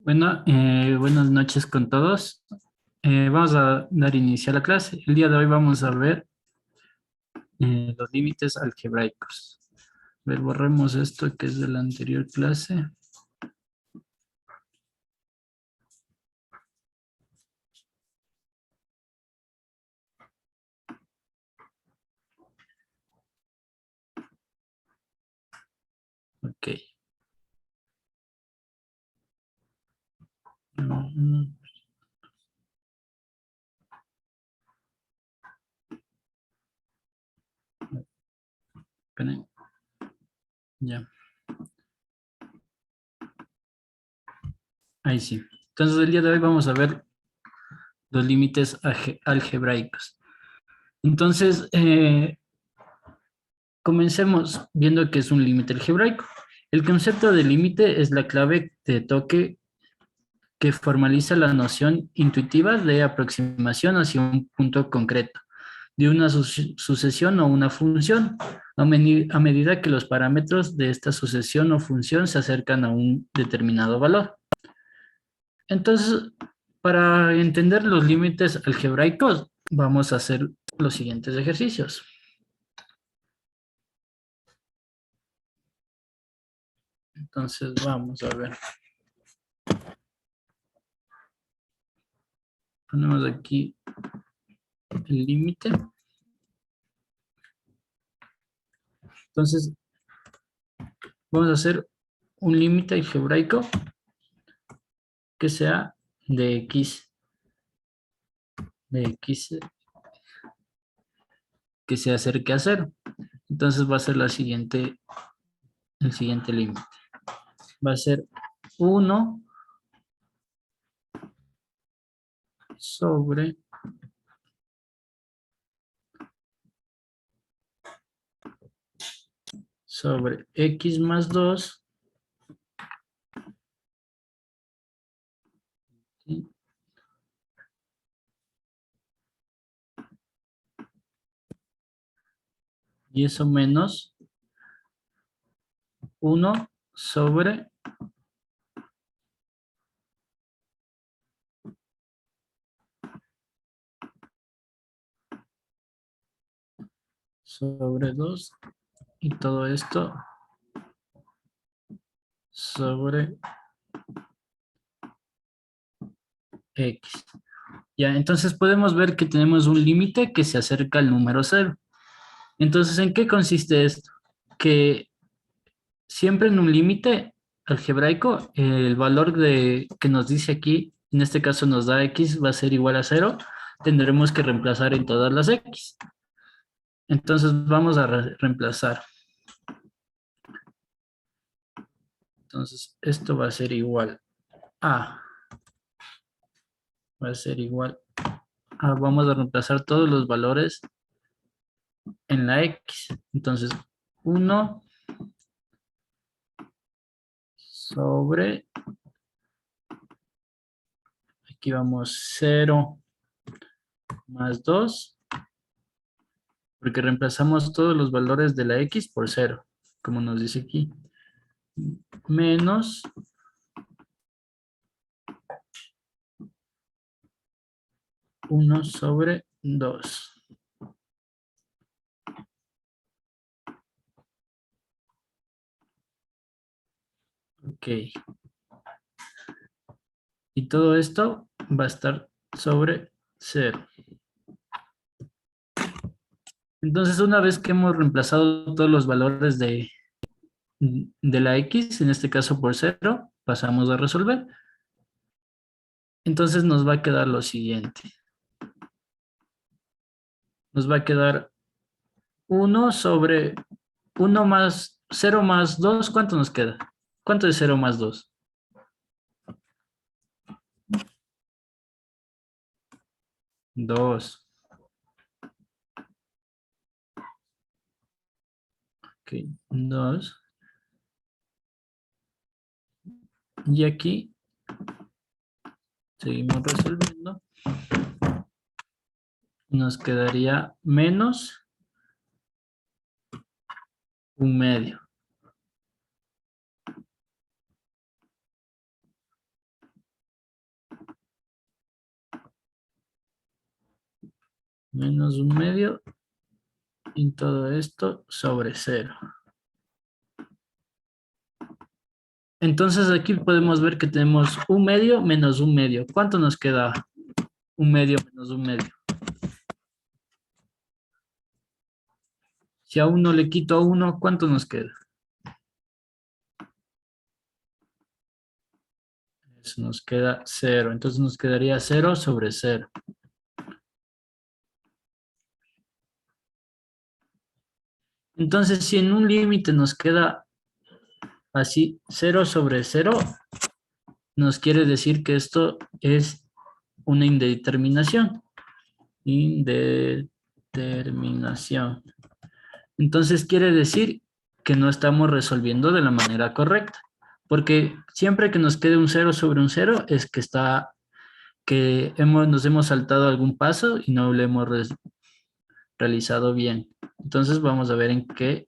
Bueno, buenas noches con todos. Vamos a dar inicio a la clase. El día de hoy vamos a ver los límites algebraicos. A ver, borremos esto que es de la anterior clase. Ok. Mm, esperen, ya, ahí sí. Entonces el día de hoy vamos a ver los límites algebraicos. Entonces, comencemos viendo qué es un límite algebraico. El concepto de límite es la clave de toque que formaliza la noción intuitiva de aproximación hacia un punto concreto de una sucesión o una función, a medida que los parámetros de esta sucesión o función se acercan a un determinado valor. Entonces, para entender los límites algebraicos, vamos a hacer los siguientes ejercicios. Entonces, vamos a ver. Ponemos aquí el límite. Entonces, vamos a hacer un límite algebraico que sea de x que se acerque a cero. Entonces va a ser el siguiente límite. Va a ser uno sobre x más 2 y eso menos uno sobre 2 y todo esto sobre x. Ya, entonces podemos ver que tenemos un límite que se acerca al número cero. Entonces, ¿en qué consiste esto? Que siempre en un límite algebraico, el valor que nos dice aquí, en este caso nos da x, va a ser igual a cero, tendremos que reemplazar en todas las x. Entonces vamos a reemplazar. Entonces esto va a ser igual a, va a ser igual a, vamos a reemplazar todos los valores en la x. Entonces 1 sobre, aquí vamos 0 más 2 porque reemplazamos todos los valores de la x por cero, como nos dice aquí, menos uno sobre 2. Ok. Y todo esto va a estar sobre cero. Entonces, una vez que hemos reemplazado todos los valores de la x, en este caso por cero, pasamos a resolver. Entonces nos va a quedar lo siguiente. Nos va a quedar uno sobre uno más cero más 2. ¿Cuánto nos queda? ¿Cuánto es cero más 2? 2. Ok, 2. Y aquí seguimos resolviendo. Nos quedaría menos un medio. Menos 1/2 y todo esto sobre 0. Entonces aquí podemos ver que tenemos 1/2 menos 1/2. ¿Cuánto nos queda? 1/2 menos 1/2. Si a 1 le quito a 1, ¿cuánto nos queda? Eso nos queda 0. Entonces nos quedaría 0 sobre 0. Entonces, si en un límite nos queda así 0 sobre 0, nos quiere decir que esto es una indeterminación. Indeterminación. Entonces quiere decir que no estamos resolviendo de la manera correcta. Porque siempre que nos quede un 0 sobre un 0 es que nos hemos saltado algún paso y no lo hemos realizado bien. Entonces vamos a ver en qué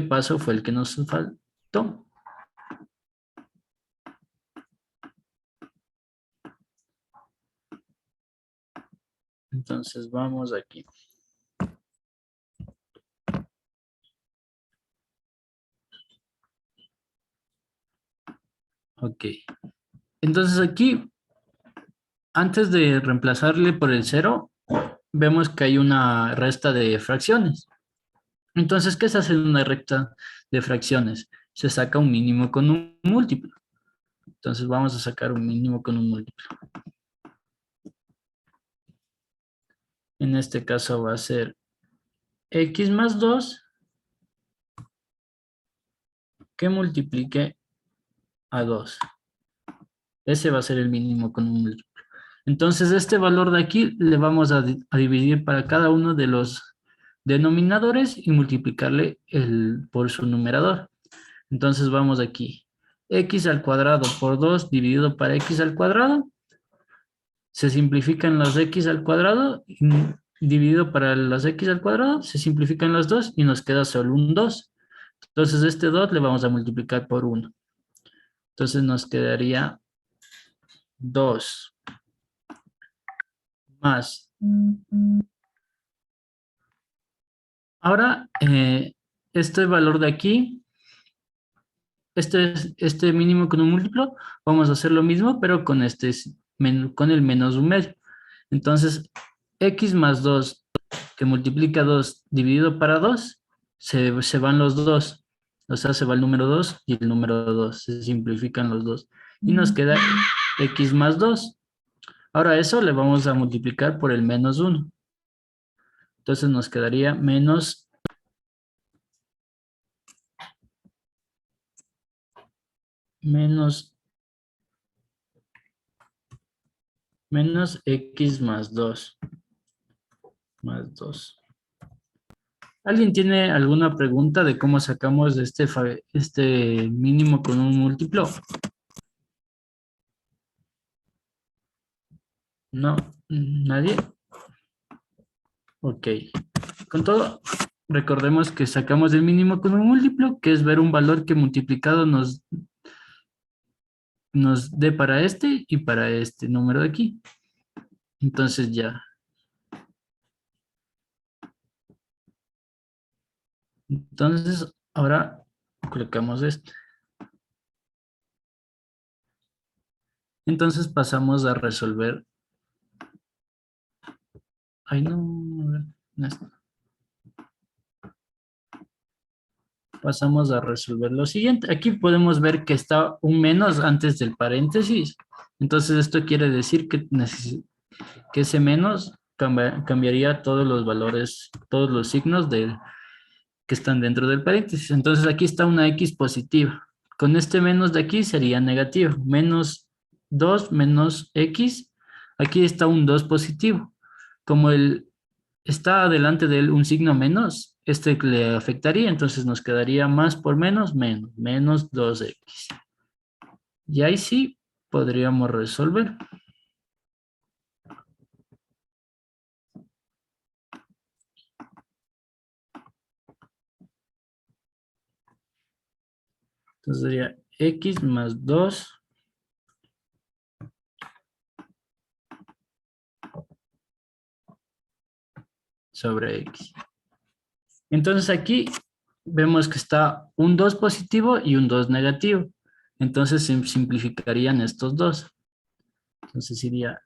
paso fue el que nos faltó. Entonces vamos aquí. Ok. Entonces aquí, antes de reemplazarle por el 0, vemos que hay una resta de fracciones. Entonces, ¿qué se hace en una recta de fracciones? Se saca un mínimo con un múltiplo. Entonces vamos a sacar un mínimo con un múltiplo. En este caso va a ser x más 2 que multiplique a 2. Ese va a ser el mínimo con un múltiplo. Entonces, este valor de aquí le vamos a dividir para cada uno de los denominadores y multiplicarle por su numerador. Entonces, vamos aquí. X al cuadrado por 2 dividido para x al cuadrado. Se simplifican las x al cuadrado. Y dividido para las x al cuadrado, se simplifican las 2 y nos queda solo un 2. Entonces, este 2 le vamos a multiplicar por 1. Entonces, nos quedaría 2 más. Ahora, este valor de aquí, este mínimo con un múltiplo, vamos a hacer lo mismo, pero con con el menos 1/2. Entonces, x más 2 que multiplica 2 dividido para 2, se van los 2. O sea, se va el número 2 y el número 2. Se simplifican los 2. Y nos queda x más 2. Ahora eso le vamos a multiplicar por el menos 1. Entonces nos quedaría menos x más 2. Más 2. ¿Alguien tiene alguna pregunta de cómo sacamos este mínimo con un múltiplo? No, nadie. Ok. Con todo, recordemos que sacamos el mínimo con un múltiplo, que es ver un valor que multiplicado nos dé para este y para este número de aquí. Entonces ya. Entonces, ahora colocamos esto. Entonces pasamos a resolver. Ay, no, a ver, no está. Pasamos a resolver lo siguiente. Aquí podemos ver que está un menos antes del paréntesis. Entonces esto quiere decir que ese menos cambiaría todos los valores, todos los signos que están dentro del paréntesis. Entonces aquí está una x positiva. Con este menos de aquí sería negativo. Menos 2 menos x. Aquí está un 2 positivo. Como está adelante de él un signo menos, este le afectaría, entonces nos quedaría más por menos, menos 2x. Y ahí sí podríamos resolver. Entonces sería x más 2 sobre X. Entonces aquí vemos que está un 2 positivo y un 2 negativo. Entonces se simplificarían estos dos. Entonces iría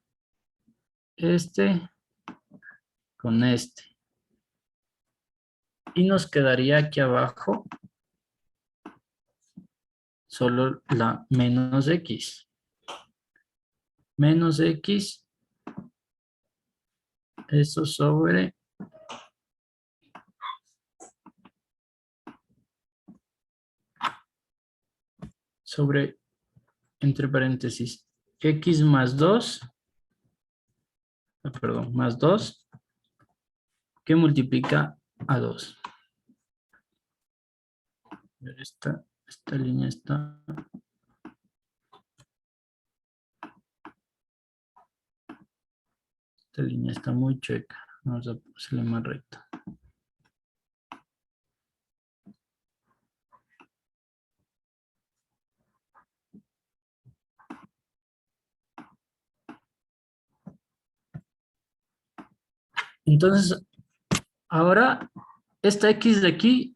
este con este. Y nos quedaría aquí abajo solo la menos X. Menos X, eso sobre entre paréntesis, X más 2, perdón, más 2, que multiplica a 2. Esta línea está... Esta línea está muy chueca. Vamos a hacerle más recta. Entonces, ahora, esta X de aquí,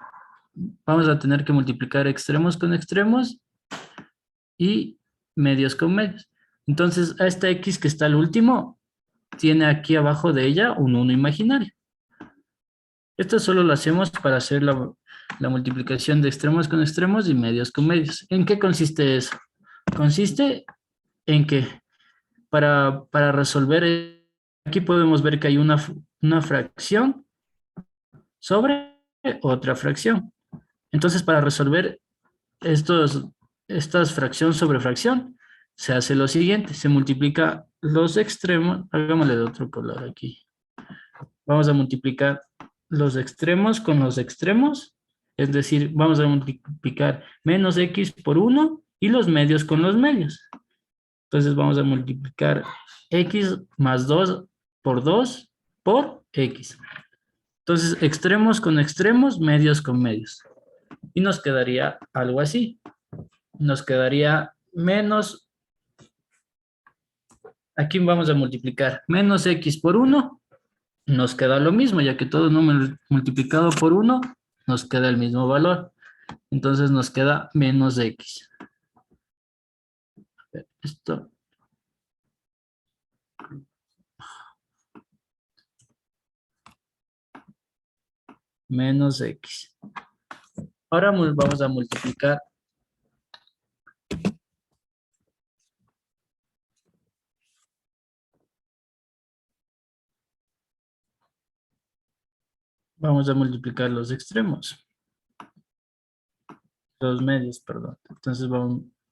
vamos a tener que multiplicar extremos con extremos y medios con medios. Entonces, a esta X que está al último, tiene aquí abajo de ella un 1 imaginario. Esto solo lo hacemos para hacer la multiplicación de extremos con extremos y medios con medios. ¿En qué consiste eso? Consiste en que para resolver, aquí podemos ver que hay una fracción sobre otra fracción. Entonces, para resolver estas fracción sobre fracción, se hace lo siguiente, se multiplica los extremos, hagámosle de otro color aquí. Vamos a multiplicar los extremos con los extremos, es decir, vamos a multiplicar menos X por 1 y los medios con los medios. Entonces vamos a multiplicar X más 2 por 2 por X. Entonces, extremos con extremos, medios con medios. Y nos quedaría algo así. Nos quedaría menos, aquí vamos a multiplicar menos X por 1, nos queda lo mismo, ya que todo número multiplicado por 1 nos queda el mismo valor. Entonces nos queda menos X. Esto. Menos X. Ahora vamos a multiplicar. Vamos a multiplicar los extremos. Los medios, perdón. Entonces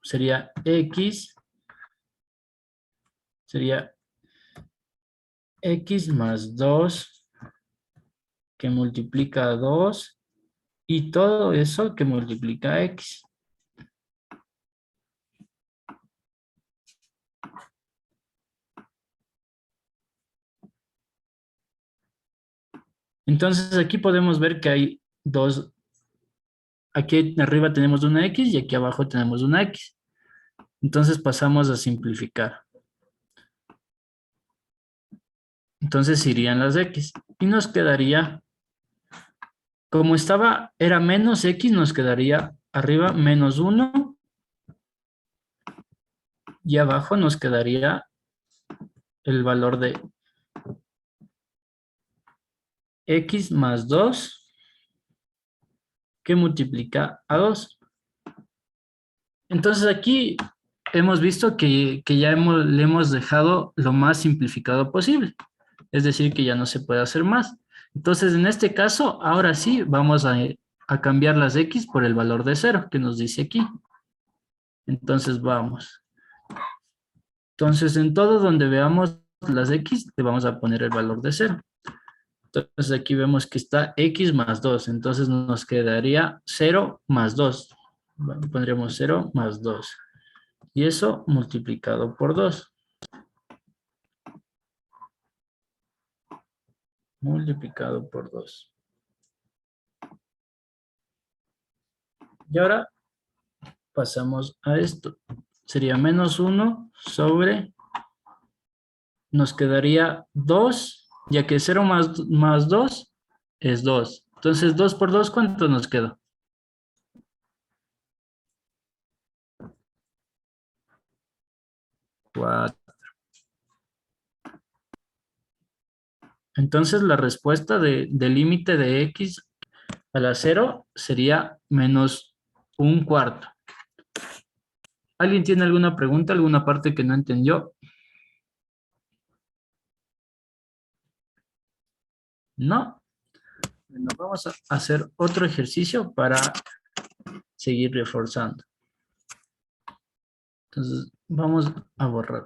sería X. Sería X más 2 que multiplica 2 y todo eso que multiplica X. Entonces aquí podemos ver que hay dos, aquí arriba tenemos una X y aquí abajo tenemos una X. Entonces pasamos a simplificar. Entonces irían las X y nos quedaría, como era menos X, nos quedaría arriba menos 1 y abajo nos quedaría el valor de X más 2 que multiplica a 2. Entonces aquí hemos visto que ya le hemos dejado lo más simplificado posible. Es decir, que ya no se puede hacer más. Entonces, en este caso, ahora sí vamos a cambiar las X por el valor de 0 que nos dice aquí. Entonces, vamos. Entonces, en todo donde veamos las X, le vamos a poner el valor de 0. Entonces, aquí vemos que está X más 2. Entonces, nos quedaría 0 más 2. Bueno, pondríamos 0 más 2. Y eso multiplicado por 2. Multiplicado por 2. Y ahora pasamos a esto. Sería menos 1 sobre, nos quedaría 2 ya que 0 más 2 es 2. Entonces, 2 por 2, ¿cuánto nos queda? 4. Entonces, la respuesta del límite de x a la 0 sería menos un cuarto. ¿Alguien tiene alguna pregunta, alguna parte que no entendió? No. Bueno, vamos a hacer otro ejercicio para seguir reforzando. Entonces, vamos a borrar.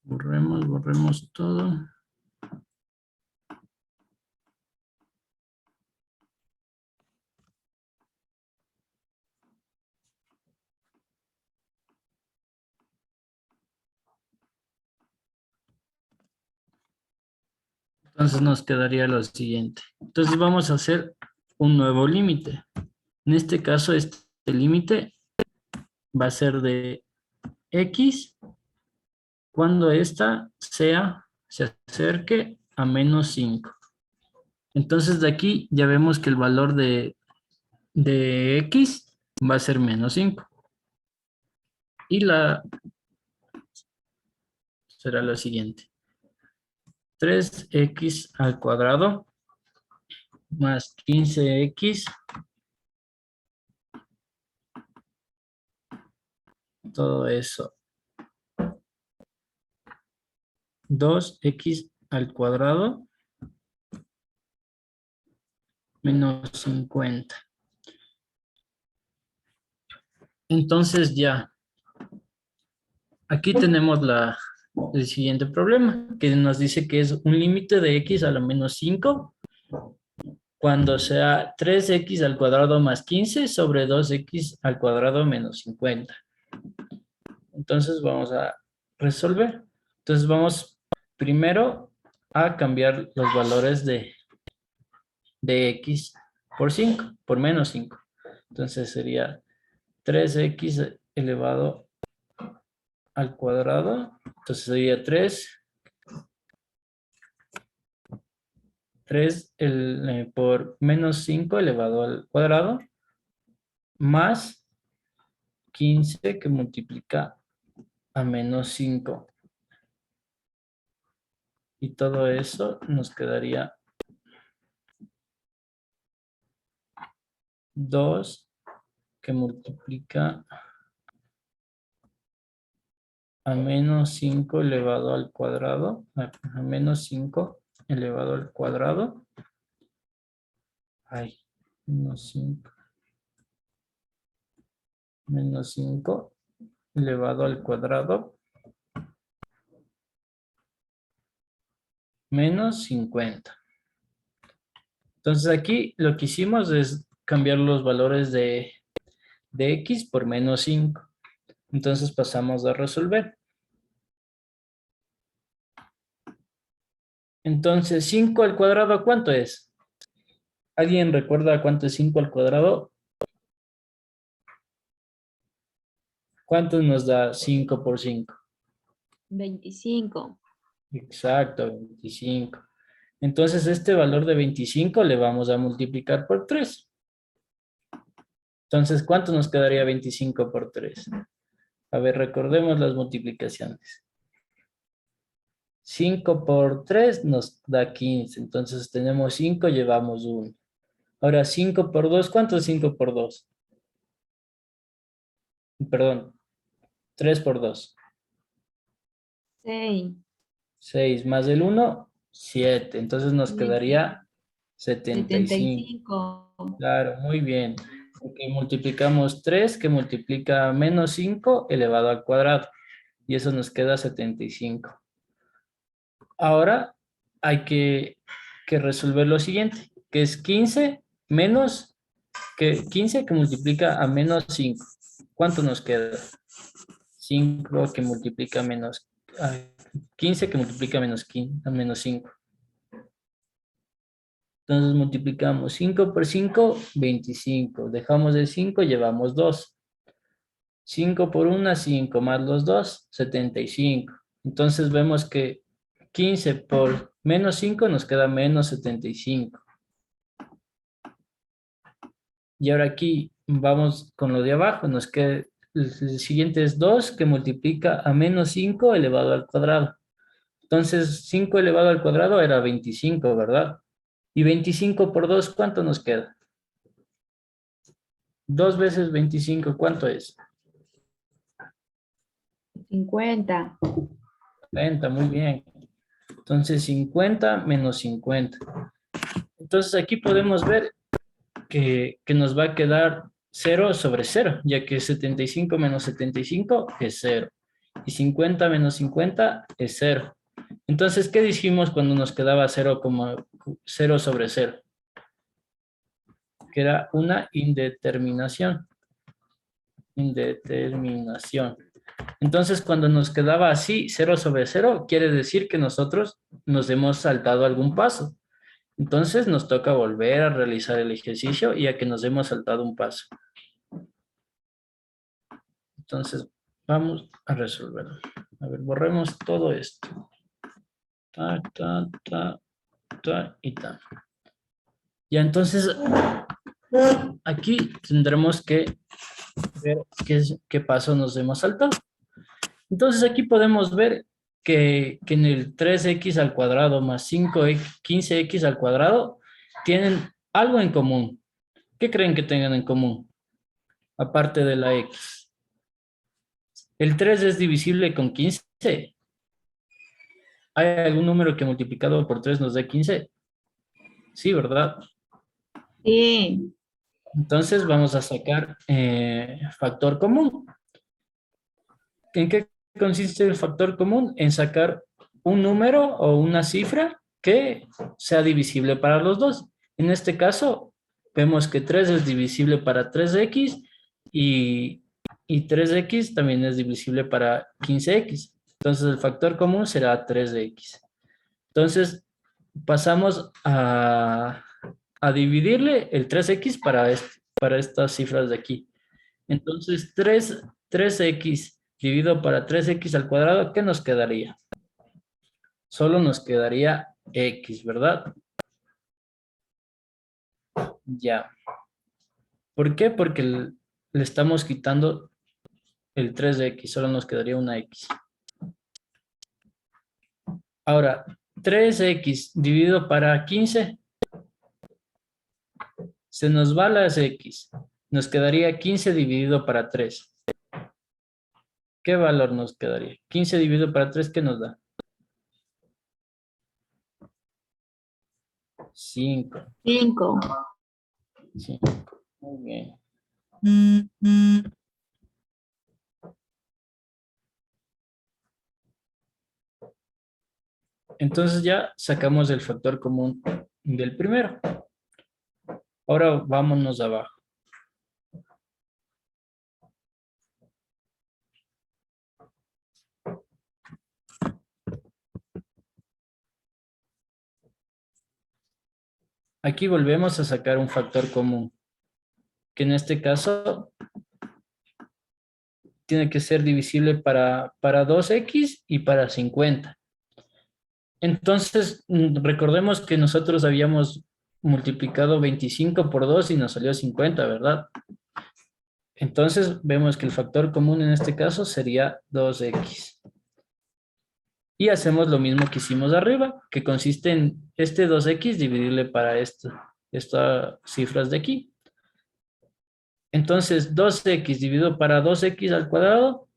Borremos todo. Entonces nos quedaría lo siguiente. Entonces vamos a hacer un nuevo límite. En este caso, este límite va a ser de x cuando ésta se acerque a menos 5. Entonces de aquí ya vemos que el valor de x va a ser menos 5. Y será lo siguiente. 3x al cuadrado más 15x, todo eso, 2x al cuadrado menos 50. Entonces ya, aquí tenemos el siguiente problema, que nos dice que es un límite de x a la menos 5 cuando sea 3x al cuadrado más 15 sobre 2x al cuadrado menos 50. Entonces vamos a resolver. Entonces vamos primero a cambiar los valores de x por 5, por menos 5. Entonces sería 3x elevado al cuadrado. Entonces sería 3 por menos 5 elevado al cuadrado más 15 que multiplica a menos 5. Y todo eso nos quedaría 2 que multiplica a menos 5 elevado al cuadrado, a menos 5 elevado al cuadrado. Ay, menos 5 elevado al cuadrado menos 50. Entonces aquí lo que hicimos es cambiar los valores de x por menos 5. Entonces pasamos a resolver. Entonces 5 al cuadrado, ¿cuánto es? ¿Alguien recuerda cuánto es 5 al cuadrado? ¿Cuánto nos da 5 por 5? 25. Exacto, 25. Entonces este valor de 25 le vamos a multiplicar por 3. Entonces, ¿cuánto nos quedaría 25 por 3? A ver, recordemos las multiplicaciones. 5 por 3 nos da 15. Entonces tenemos 5, llevamos 1. Ahora 5 por 2, ¿cuánto es 5 por 2? Perdón, 3 por 2. 6. 6 más el 1, 7. Entonces nos 7. quedaría 75. 75. Claro, muy bien. Porque multiplicamos 3 que multiplica menos 5 elevado al cuadrado. Y eso nos queda 75. Ahora hay que resolver lo siguiente, que es 15 menos, que 15 que multiplica a menos 5. ¿Cuánto nos queda? 5 que multiplica menos, 15 que multiplica menos 15, a menos 5. Entonces multiplicamos 5 por 5, 25. Dejamos el 5, llevamos 2. 5 por 1, 5 más los 2, 75. Entonces vemos que 15 por menos 5 nos queda menos 75. Y ahora aquí vamos con lo de abajo. Nos queda, el siguiente es 2 que multiplica a menos 5 elevado al cuadrado. Entonces 5 elevado al cuadrado era 25, ¿verdad? Y 25 por 2, ¿cuánto nos queda? 2 veces 25, ¿cuánto es? 50. 40, muy bien. Entonces 50 menos 50. Entonces aquí podemos ver que nos va a quedar 0 sobre 0, ya que 75 menos 75 es 0. Y 50 menos 50 es 0. Entonces, ¿qué dijimos cuando nos quedaba 0 como 0 sobre 0? Que era una indeterminación. Indeterminación. Entonces, cuando nos quedaba así, 0 sobre 0, quiere decir que nosotros nos hemos saltado algún paso. Entonces, nos toca volver a realizar el ejercicio y a que nos hemos saltado un paso. Entonces, vamos a resolverlo. A ver, borremos todo esto. Ta, ta, ta, ta y ta. Ya, entonces, aquí tendremos que ver qué paso nos hemos saltado. Entonces, aquí podemos ver que en el 3x al cuadrado más 5x, 15x al cuadrado tienen algo en común. ¿Qué creen que tengan en común? Aparte de la x. El 3 es divisible con 15. ¿Hay algún número que multiplicado por 3 nos dé 15? Sí, ¿verdad? Sí. Entonces vamos a sacar factor común. ¿En qué consiste el factor común? En sacar un número o una cifra que sea divisible para los dos. En este caso, vemos que 3 es divisible para 3x y 3x también es divisible para 15x. Entonces el factor común será 3x. Entonces pasamos a dividirle el 3x para estas cifras de aquí. Entonces 3x dividido para 3x al cuadrado, ¿qué nos quedaría? Solo nos quedaría x, ¿verdad? Ya. ¿Por qué? Porque le estamos quitando el 3 de x, solo nos quedaría una x. Ahora, 3x dividido para 15, se nos va las x. Nos quedaría 15 dividido para 3. ¿Qué valor nos quedaría? 15 dividido para 3, ¿qué nos da? 5. 5. 5. Muy bien. Entonces ya sacamos el factor común del primero. Ahora vámonos abajo. Aquí volvemos a sacar un factor común, que en este caso tiene que ser divisible para 2x y para 50. Entonces, recordemos que nosotros habíamos multiplicado 25 por 2 y nos salió 50, ¿verdad? Entonces, vemos que el factor común en este caso sería 2x. Y hacemos lo mismo que hicimos arriba, que consiste en este 2x dividirle para estas cifras de aquí. Entonces, 2x dividido para 2x al cuadrado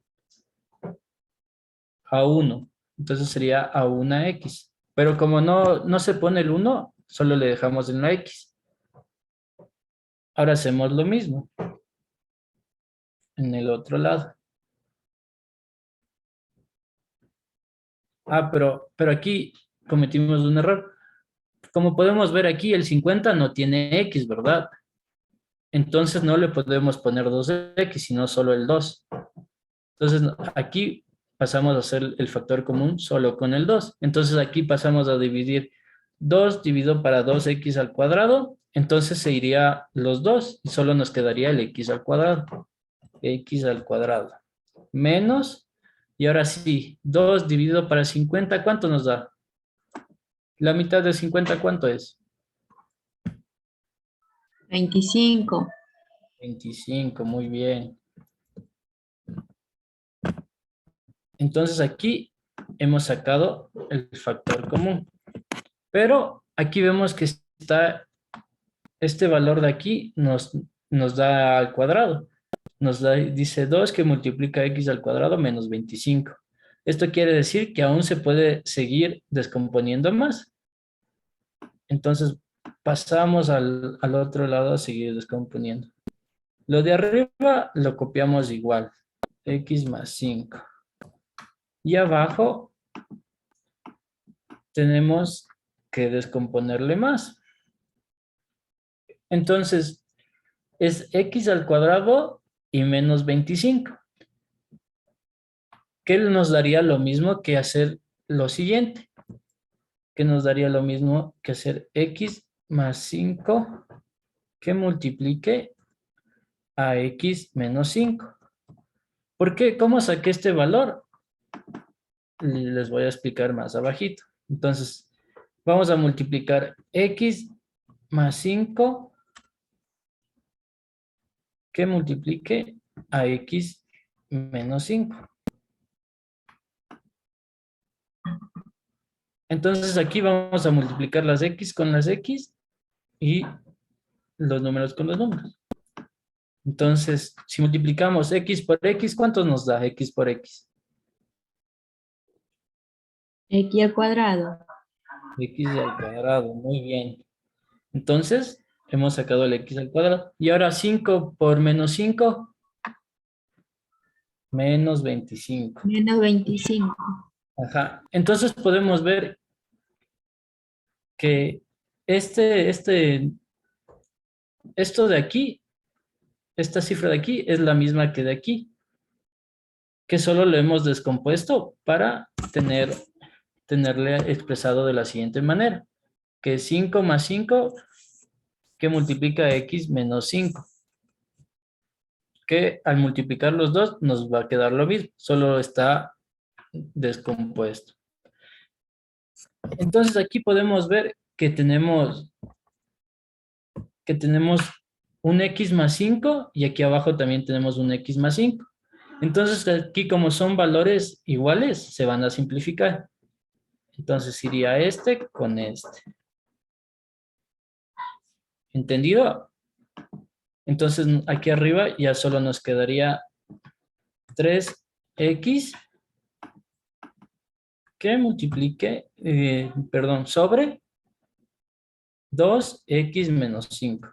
a 1. Entonces sería a una X. Pero como no se pone el 1, solo le dejamos en la X. Ahora hacemos lo mismo en el otro lado. Ah, pero aquí cometimos un error. Como podemos ver aquí, el 50 no tiene X, ¿verdad? Entonces no le podemos poner 2X, sino solo el 2. Entonces aquí pasamos a hacer el factor común solo con el 2. Entonces aquí pasamos a dividir 2 dividido para 2x al cuadrado. Entonces se iría los 2 y solo nos quedaría el x al cuadrado. X al cuadrado. Menos, y ahora sí, 2 dividido para 50, ¿cuánto nos da? La mitad de 50, ¿cuánto es? 25. 25, muy bien. Entonces aquí hemos sacado el factor común. Pero aquí vemos que está este valor de aquí nos da al cuadrado. Dice 2 que multiplica x al cuadrado menos 25. Esto quiere decir que aún se puede seguir descomponiendo más. Entonces pasamos al otro lado a seguir descomponiendo. Lo de arriba lo copiamos igual. X más 5. Y abajo tenemos que descomponerle más. Entonces, es x al cuadrado y menos 25. ¿Qué nos daría lo mismo que hacer lo siguiente? Que nos daría lo mismo que hacer x más 5 que multiplique a x menos 5. ¿Por qué? ¿Cómo saqué este valor? Les voy a explicar más abajito. Entonces, vamos a multiplicar x más 5 que multiplique a x menos 5. Entonces aquí vamos a multiplicar las x con las x y los números con los números. Entonces, si multiplicamos x por x, ¿cuánto nos da x por x? X al cuadrado. X al cuadrado, muy bien. Entonces, hemos sacado el x al cuadrado. Y ahora 5 por menos 5, menos 25. Menos 25. Ajá. Entonces podemos ver que esto de aquí, esta cifra de aquí es la misma que de aquí, que solo lo hemos descompuesto para tenerle expresado de la siguiente manera, que 5 más 5 que multiplica x menos 5, que al multiplicar los dos nos va a quedar lo mismo, solo está descompuesto. Entonces aquí podemos ver que tenemos un x más 5 y aquí abajo también tenemos un x más 5. Entonces aquí como son valores iguales, se van a simplificar. Entonces iría este con este. ¿Entendido? Entonces aquí arriba ya solo nos quedaría 3x que multiplique, sobre 2x menos 5.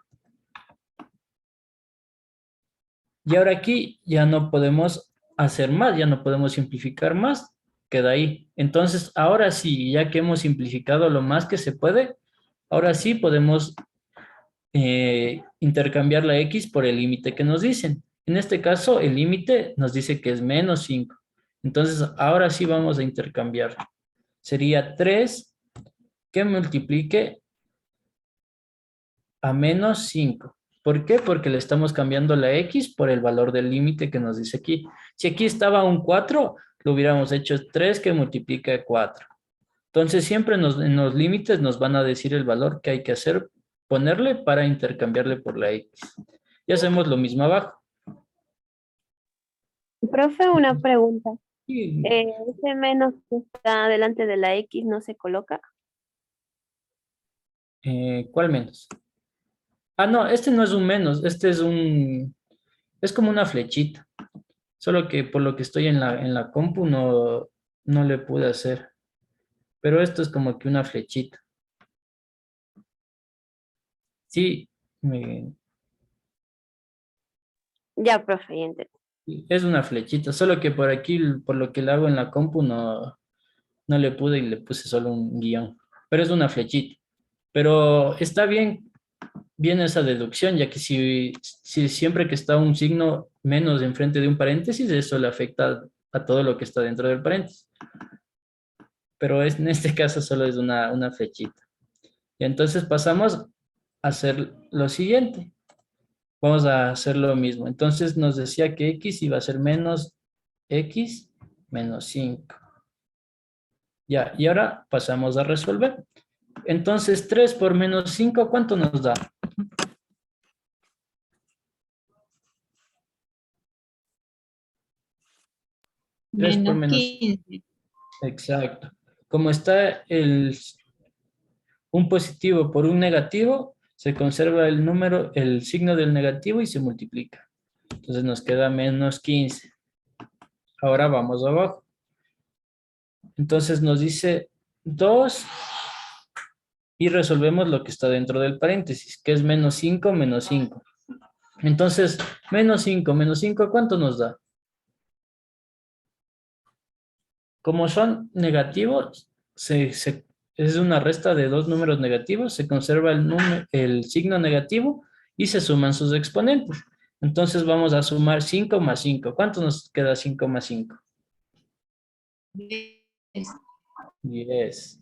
Y ahora aquí ya no podemos hacer más, ya no podemos simplificar más, queda ahí. Entonces, ahora sí, ya que hemos simplificado lo más que se puede, ahora sí podemos intercambiar la x por el límite que nos dicen. En este caso, el límite nos dice que es menos 5. Entonces, ahora sí vamos a intercambiar. Sería 3 que multiplique a menos 5. ¿Por qué? Porque le estamos cambiando la x por el valor del límite que nos dice aquí. Si aquí estaba un 4, lo hubiéramos hecho 3 que multiplica 4. Entonces siempre en los límites nos van a decir el valor que hay que hacer, ponerle para intercambiarle por la x. Y hacemos lo mismo abajo. Profe, una pregunta. Y, ¿Ese menos que está delante de la X no se coloca? ¿Cuál menos? Ah, no, este no es un menos, es como una flechita. Solo que por lo que estoy en la compu no le pude hacer. Pero esto es como que una flechita. Sí, Ya, profe, ya entendí. es una flechita, solo que por aquí, por lo que le hago en la compu, no le pude y le puse solo un guión. Pero es una flechita. Pero está bien esa deducción, ya que si siempre que está un signo menos enfrente de un paréntesis, eso le afecta a todo lo que está dentro del paréntesis. Pero en este caso solo es una flechita. Y entonces pasamos a hacer lo siguiente. Vamos a hacer lo mismo. Entonces nos decía que x iba a ser menos x menos 5. Ya, y ahora pasamos a resolver. Entonces 3 por menos 5, ¿cuánto nos da? Tres por Menos menos, 15. exacto. Como está un positivo por un negativo, se conserva el número, el signo del negativo y se multiplica. Entonces nos queda menos 15. Ahora vamos abajo. Entonces nos dice 2 y resolvemos lo que está dentro del paréntesis, que es menos 5 menos 5. Entonces, menos 5, ¿cuánto nos da? Como son negativos, es una resta de dos números negativos, se conserva el signo negativo y se suman sus exponentes. Entonces vamos a sumar 5 más 5. ¿Cuánto nos queda 5 más 5? 10.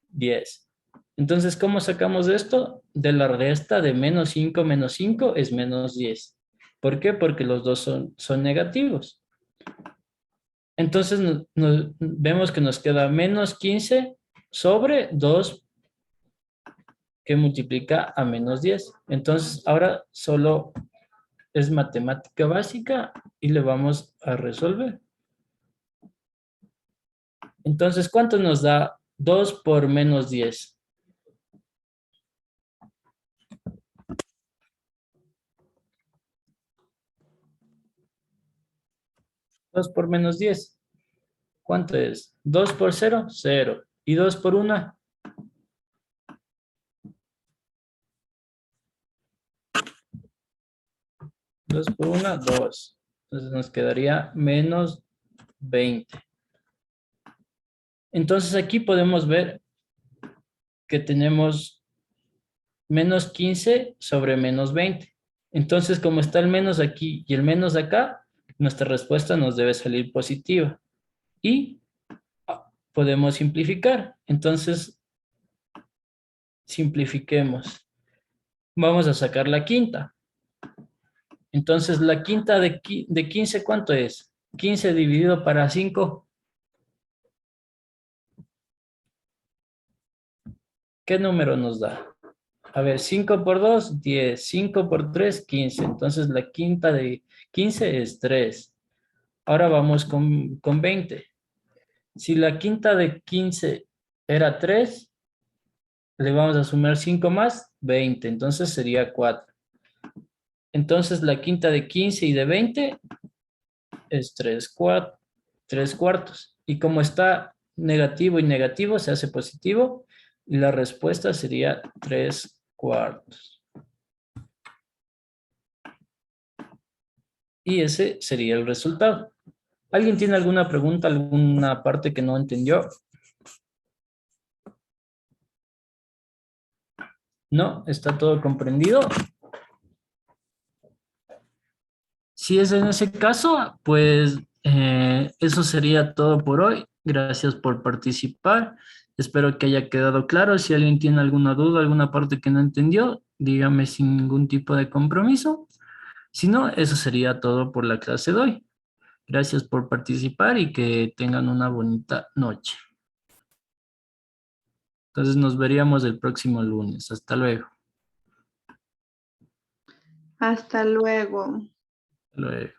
10. Entonces, ¿cómo sacamos esto? De la resta de menos 5 es menos 10. ¿Por qué? Porque los dos son negativos. Entonces vemos que nos queda menos 15 sobre 2 que multiplica a menos 10. Entonces ahora solo es matemática básica y le vamos a resolver. Entonces, ¿cuánto nos da 2 por menos 10? 2 por menos 10. ¿Cuánto es? 2 por 0, 0. ¿Y 2 por 1? 2 por 1, 2. Entonces nos quedaría menos 20. Entonces aquí podemos ver que tenemos menos 15 sobre menos 20. Entonces, como está el menos aquí y el menos acá, nuestra respuesta nos debe salir positiva. Y podemos simplificar. Entonces, simplifiquemos. Vamos a sacar la quinta. Entonces, la quinta de 15, ¿cuánto es? 15 dividido para 5. ¿Qué número nos da? A ver, 5 por 2, 10. 5 por 3, 15. Entonces, la quinta de 15 es 3. Ahora vamos con 20. Si la quinta de 15 era 3, le vamos a sumar 5 más, 20. Entonces sería 4. Entonces la quinta de 15 y de 20 es 3 cuartos. Y como está negativo y negativo, se hace positivo. Y la respuesta sería 3 cuartos. Y ese sería el resultado. ¿Alguien tiene alguna pregunta, alguna parte que no entendió? ¿No? ¿Está todo comprendido? Si es en ese caso, pues eso sería todo por hoy. Gracias por participar. Espero que haya quedado claro. Si alguien tiene alguna duda, alguna parte que no entendió, dígame sin ningún tipo de compromiso. Si no, eso sería todo por la clase de hoy. Gracias por participar y que tengan una bonita noche. Entonces nos veríamos el próximo lunes. Hasta luego. Hasta luego. Hasta luego.